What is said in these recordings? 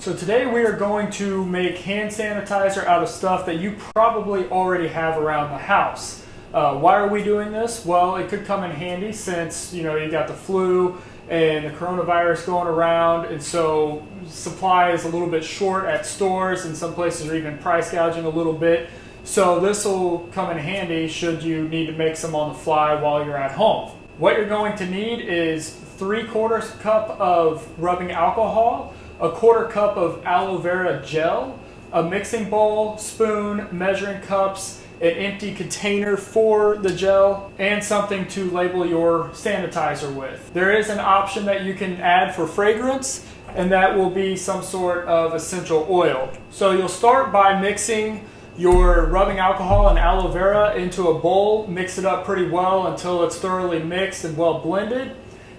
So today we are going to make hand sanitizer out of stuff that you probably already have around the house. Why are we doing this? Well, it could come in handy since you got the flu and the coronavirus going around, and so supply is a little bit short at stores, and some places are even price gouging a little bit. So this will come in handy should you need to make some on the fly while you're at home. What you're going to need is 3/4 cup of rubbing alcohol, a 1/4 cup of aloe vera gel, a mixing bowl, spoon, measuring cups, an empty container for the gel, and something to label your sanitizer with. There is an option that you can add for fragrance, and that will be some sort of essential oil. So you'll start by mixing your rubbing alcohol and aloe vera into a bowl. Mix it up pretty well until it's thoroughly mixed and well blended.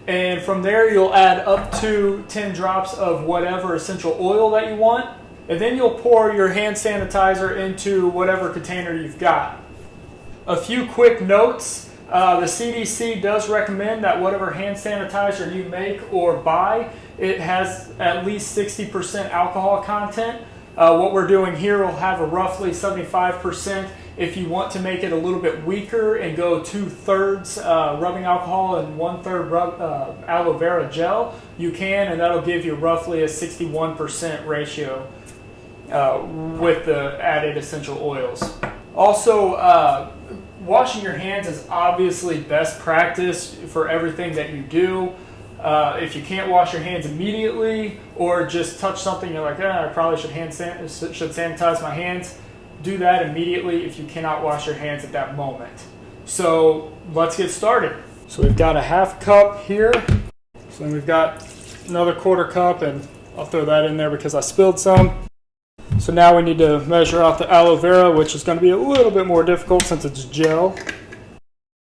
And from there you'll add up to 10 drops of whatever essential oil that you want. And then you'll pour your hand sanitizer into whatever container you've got. A few quick notes. The CDC does recommend that whatever hand sanitizer you make or buy, it has at least 60% alcohol content. What we're doing here will have a roughly 75%. If you want to make it a little bit weaker and go 2/3 rubbing alcohol and 1/3 aloe vera gel, you can, and that'll give you roughly a 61% ratio with the added essential oils. Also, washing your hands is obviously best practice for everything that you do. If you can't wash your hands immediately or just touch something you're like, I probably should sanitize my hands, do that immediately if you cannot wash your hands at that moment. So let's get started. So we've got a 1/2 cup here. So then we've got another 1/4 cup, and I'll throw that in there because I spilled some. So now we need to measure out the aloe vera, which is going to be a little bit more difficult since it's gel.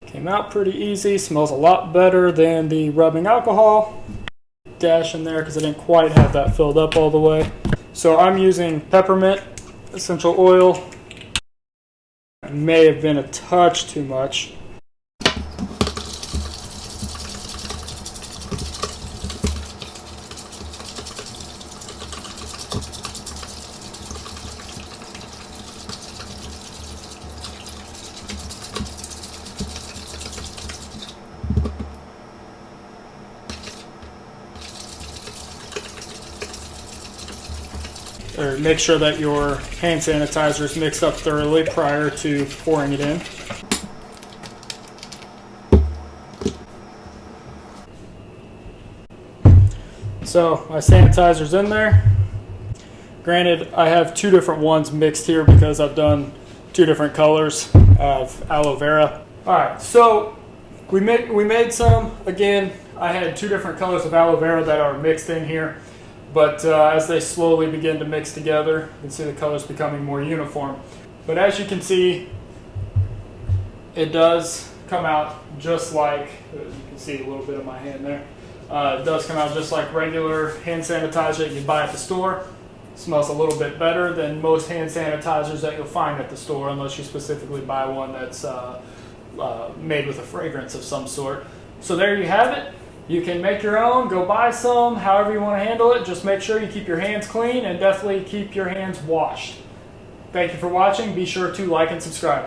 Came out pretty easy, smells a lot better than the rubbing alcohol. Dash in there because I didn't quite have that filled up all the way. So I'm using peppermint essential oil. It may have been a touch too much. Or make sure that your hand sanitizer is mixed up thoroughly prior to pouring it in. So my sanitizer's in there. Granted, I have 2 different ones mixed here because I've done 2 different colors of aloe vera. Alright, so we made some. Again, I had 2 different colors of aloe vera that are mixed in here. But as they slowly begin to mix together, you can see the colors becoming more uniform. But as you can see, it does come out just like, you can see a little bit of my hand there. It does come out just like regular hand sanitizer you buy at the store. It smells a little bit better than most hand sanitizers that you'll find at the store, unless you specifically buy one that's made with a fragrance of some sort. So there you have it. You can make your own, go buy some, however you want to handle it. Just make sure you keep your hands clean and definitely keep your hands washed. Thank you for watching. Be sure to like and subscribe.